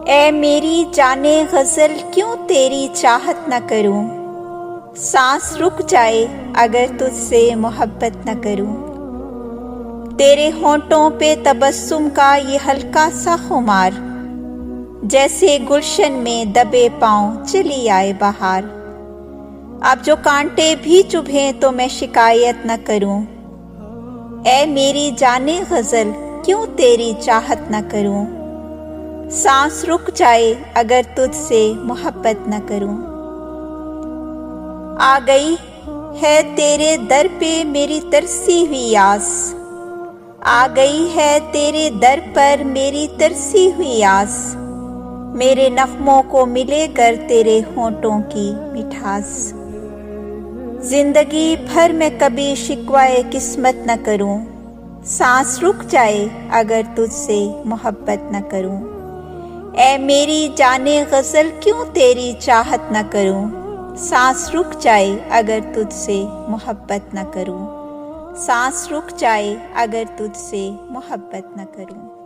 ए मेरी जाने गज़ल क्यों तेरी चाहत न करूं, सांस रुक जाए अगर तुझसे मोहब्बत न करूं। तेरे होंठों पे तबस्सुम का ये हल्का सा खुमार, जैसे गुलशन में दबे पांव चली आए बहार। अब जो कांटे भी चुभें तो मैं शिकायत न करूं, ए मेरी जाने गज़ल क्यों तेरी चाहत न करूं। सांस रुक जाए अगर तुझसे मोहब्बत न करूं। आ गई है तेरे दर पे मेरी तरसी हुई आस, आ गई है तेरे दर पर मेरी तरसी हुई आस। मेरे नग़मों को मिले कर तेरे होंठों की मिठास। जिंदगी भर मैं कभी शिकवाए किस्मत न करूं, सांस रुक जाए अगर तुझसे मोहब्बत न करूं। ए मेरी जाने गज़ल क्यों तेरी चाहत न करूं, सांस रुक जाए अगर तुझसे मोहब्बत न करूं। सांस रुक जाए अगर तुझसे मोहब्बत न करूं।